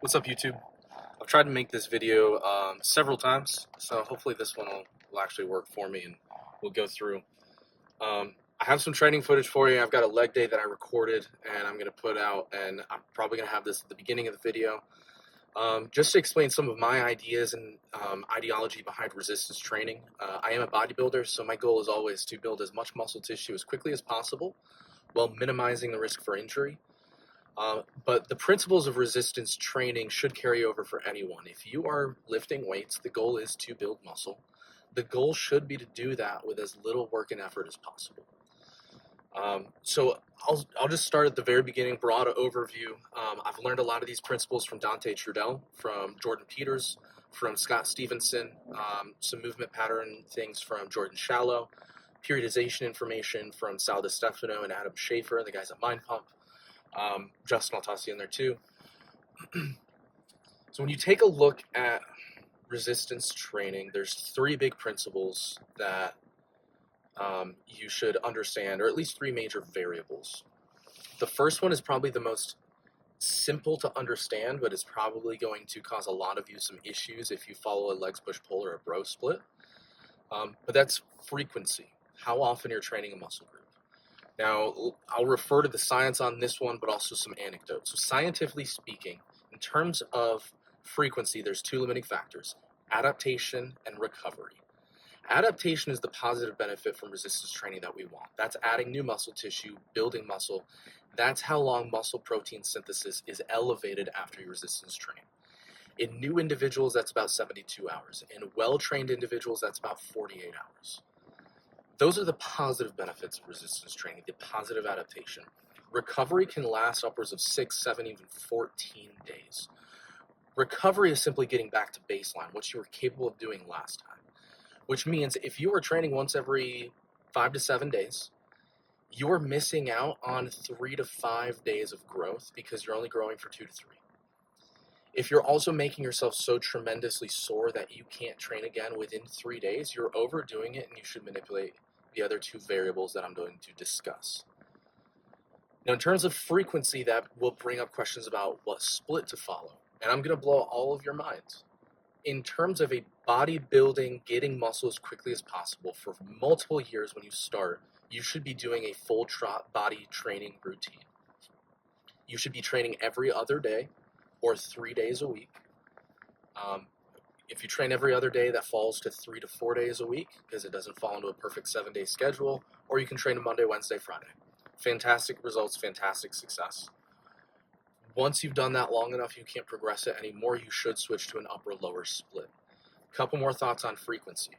What's up, YouTube? I've tried to make this video several times, so hopefully this one will actually work for me and we'll go through. I have some training footage for you. I've got a leg day that I recorded and I'm going to put out, and I'm probably going to have this at the beginning of the video just to explain some of my ideas and ideology behind resistance training. I am a bodybuilder, so my goal is always to build as much muscle tissue as quickly as possible while minimizing the risk for injury. But the principles of resistance training should carry over for anyone. If you are lifting weights, the goal is to build muscle. The goal should be to do that with as little work and effort as possible. So I'll just start at the very beginning, broad overview. I've learned a lot of these principles from Dante Trudell, from Jordan Peters, from Scott Stevenson, some movement pattern things from Jordan Shallow, periodization information from Sal DiStefano and Adam Schaefer, the guys at Mind Pump. Justin, I'll toss you in there too. So when you take a look at resistance training, there's three big principles that you should understand, or at least three major variables. The first one is probably the most simple to understand, but it's probably going to cause a lot of you some issues if you follow a legs push pull or a bro split. But that's frequency, how often you're training a muscle group. Now, I'll refer to the science on this one, but also some anecdotes. So scientifically speaking, in terms of frequency, there's two limiting factors: adaptation and recovery. Adaptation is the positive benefit from resistance training that we want. That's adding new muscle tissue, building muscle. That's how long muscle protein synthesis is elevated after your resistance training. In new individuals, that's about 72 hours. In well-trained individuals, that's about 48 hours. Those are the positive benefits of resistance training, the positive adaptation. Recovery can last upwards of 6, 7, even 14 days. Recovery is simply getting back to baseline, what you were capable of doing last time. Which means if you are training once every 5 to 7 days, you're missing out on 3 to 5 days of growth because you're only growing for 2 to 3. If you're also making yourself so tremendously sore that you can't train again within 3 days, you're overdoing it, and you should manipulate the other two variables that I'm going to discuss. Now, in terms of frequency, that will bring up questions about what split to follow, and I'm going to blow all of your minds. In terms of a bodybuilding, getting muscle as quickly as possible for multiple years when you start, you should be doing a full body training routine. You should be training every other day or 3 days a week. If you train every other day, that falls to 3 to 4 days a week because it doesn't fall into a perfect 7-day schedule, or you can train a Monday, Wednesday, Friday. Fantastic results, fantastic success. Once you've done that long enough, you can't progress it anymore. You should switch to an upper-lower split. A couple more thoughts on frequency.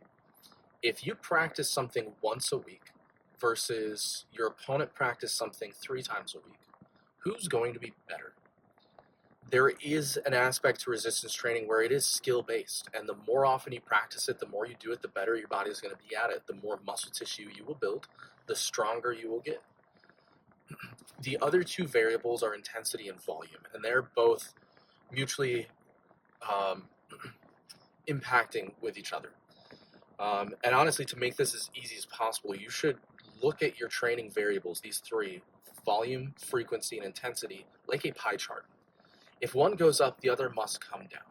If you practice something once a week versus your opponent practice something 3 times a week, who's going to be better? There is an aspect to resistance training where it is skill-based, and the more often you practice it, the more you do it, the better your body is going to be at it. The more muscle tissue you will build, the stronger you will get. The other two variables are intensity and volume, and they're both mutually impacting with each other. And honestly, to make this as easy as possible, you should look at your training variables, these three: volume, frequency, and intensity, like a pie chart. If one goes up, the other must come down.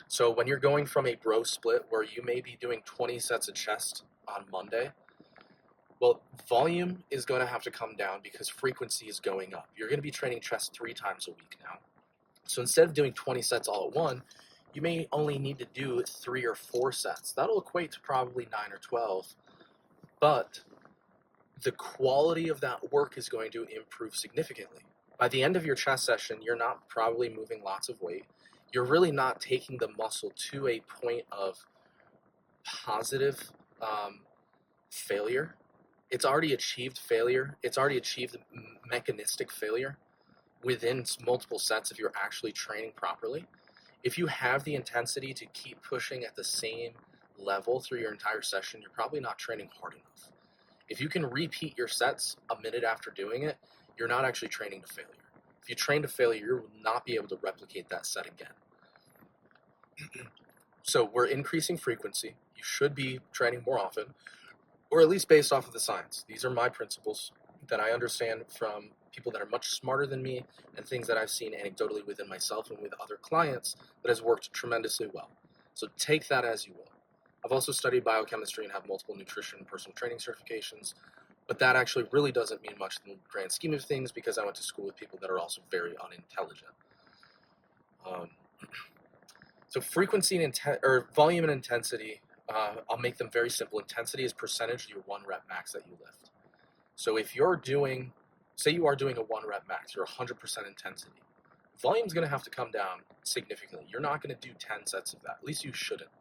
So when you're going from a bro split where you may be doing 20 sets of chest on Monday, well, volume is going to have to come down because frequency is going up. You're going to be training chest 3 times a week now. So instead of doing 20 sets all at once, you may only need to do 3 or 4 sets. That'll equate to probably 9 or 12. But the quality of that work is going to improve significantly. By the end of your chest session, you're not probably moving lots of weight. You're really not taking the muscle to a point of positive failure. It's already achieved failure. It's already achieved mechanistic failure within multiple sets if you're actually training properly. If you have the intensity to keep pushing at the same level through your entire session, you're probably not training hard enough. If you can repeat your sets a minute after doing it, you're not actually training to failure. If you train to failure, you will not be able to replicate that set again. So we're increasing frequency. You should be training more often, or at least based off of the science. These are my principles. that I understand from people that are much smarter than me and things that I've seen anecdotally within myself and with other clients that has worked tremendously well. So take that as you will. I've also studied biochemistry and have multiple nutrition and personal training certifications, but that actually really doesn't mean much in the grand scheme of things because I went to school with people that are also very unintelligent. So frequency and or volume and intensity, I'll make them very simple. Intensity is percentage of your 1 rep max that you lift. So if you're doing, say you are doing a 1 rep max, you're 100% intensity. Volume's going to have to come down significantly. You're not going to do 10 sets of that. At least you shouldn't.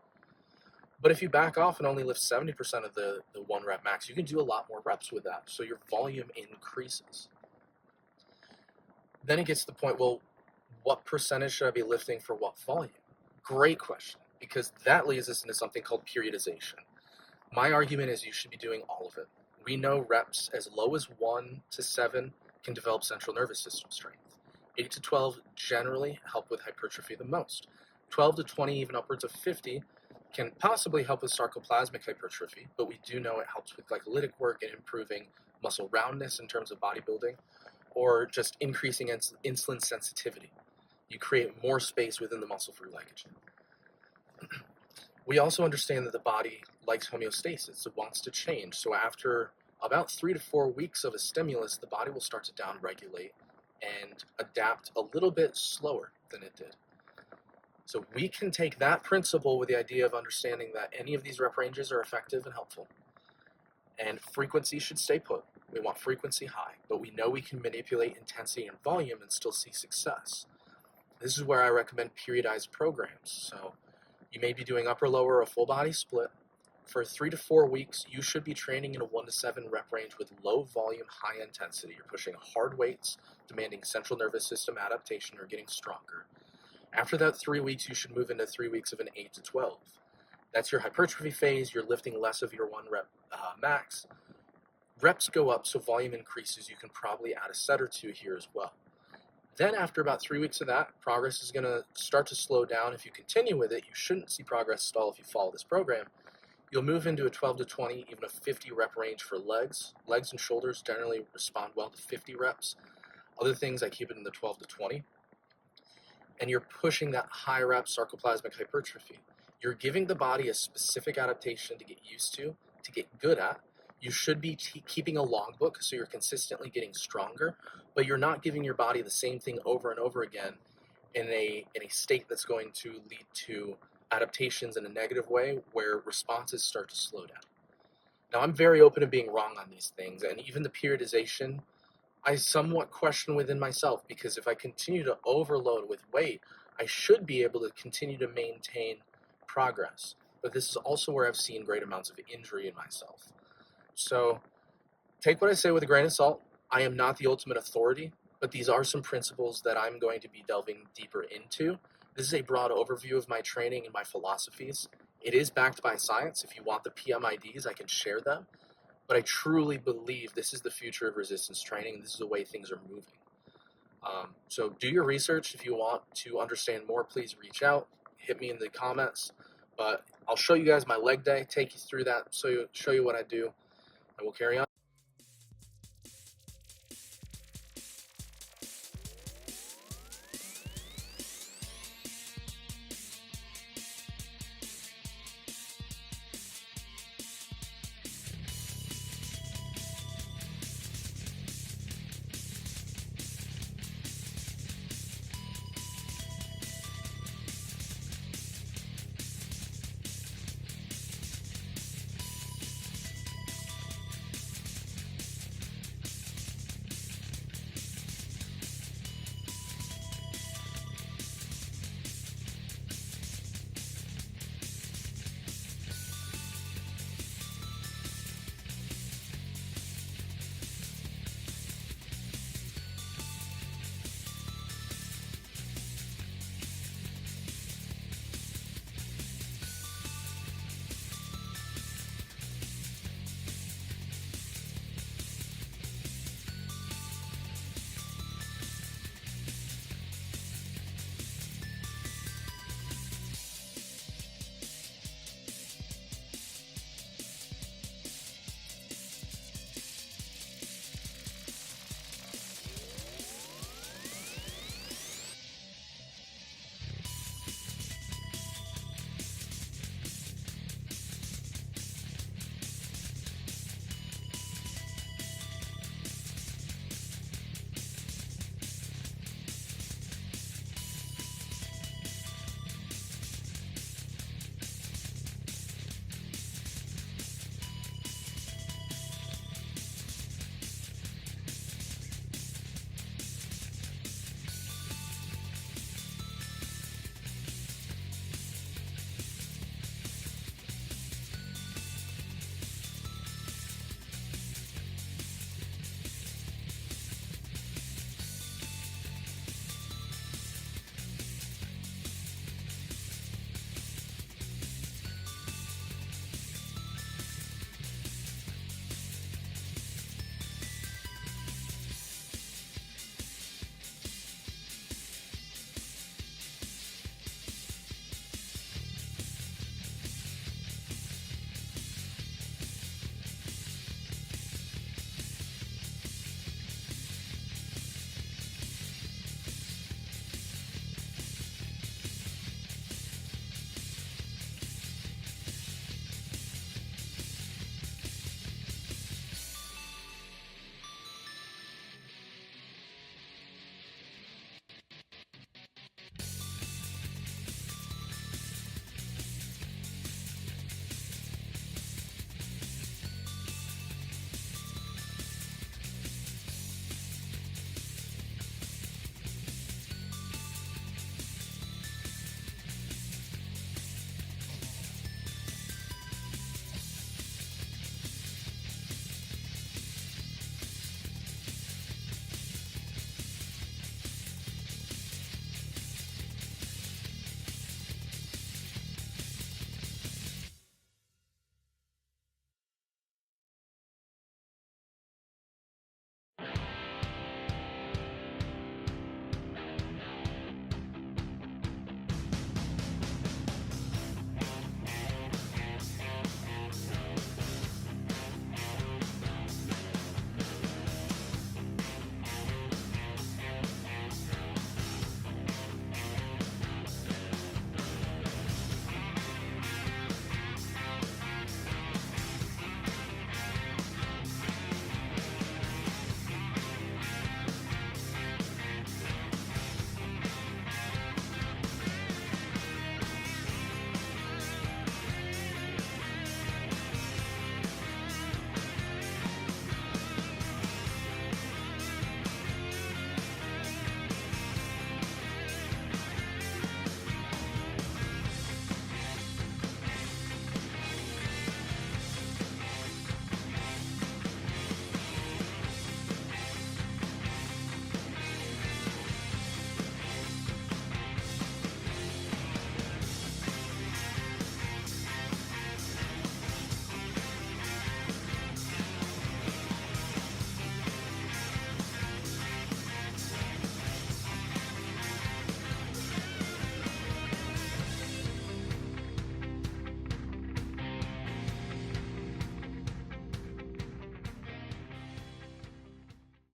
But if you back off and only lift 70% of the 1 rep max, you can do a lot more reps with that. So your volume increases. Then it gets to the point, well, what percentage should I be lifting for what volume? Great question, because that leads us into something called periodization. My argument is you should be doing all of it. We know reps as low as 1 to 7 can develop central nervous system strength. 8 to 12 generally help with hypertrophy the most. 12 to 20, even upwards of 50, can possibly help with sarcoplasmic hypertrophy, but we do know it helps with glycolytic work and improving muscle roundness in terms of bodybuilding, or just increasing insulin sensitivity. You create more space within the muscle for glycogen. We also understand that the body likes homeostasis. It wants to change. So after about 3 to 4 weeks of a stimulus, the body will start to downregulate and adapt a little bit slower than it did. So we can take that principle with the idea of understanding that any of these rep ranges are effective and helpful. And frequency should stay put. We want frequency high, but we know we can manipulate intensity and volume and still see success. This is where I recommend periodized programs. So you may be doing upper, lower, or a full body split. For 3 to 4 weeks, you should be training in a 1 to 7 rep range with low volume, high intensity. You're pushing hard weights, demanding central nervous system adaptation, or getting stronger. After that 3 weeks, you should move into 3 weeks of an 8 to 12. That's your hypertrophy phase. You're lifting less of your 1 rep max. Reps go up, so volume increases. You can probably add a set or 2 here as well. Then after about 3 weeks of that, progress is going to start to slow down. If you continue with it, you shouldn't see progress stall if you follow this program. You'll move into a 12 to 20, even a 50 rep range for legs. Legs and shoulders generally respond well to 50 reps. Other things, I keep it in the 12 to 20. And you're pushing that high rep sarcoplasmic hypertrophy. You're giving the body a specific adaptation to get used to get good at. You should be keeping a logbook so you're consistently getting stronger, but you're not giving your body the same thing over and over again in a state that's going to lead to adaptations in a negative way where responses start to slow down. Now, I'm very open to being wrong on these things, and even the periodization, I somewhat question within myself, because if I continue to overload with weight, I should be able to continue to maintain progress. But this is also where I've seen great amounts of injury in myself. So take what I say with a grain of salt. I am not the ultimate authority, but these are some principles that I'm going to be delving deeper into. This is a broad overview of my training and my philosophies. It is backed by science. If you want the PMIDs, I can share them. But I truly believe this is the future of resistance training, and this is the way things are moving. So do your research. If you want to understand more, please reach out. Hit me in the comments. But I'll show you guys my leg day, take you through that, show you what I do, and we'll carry on.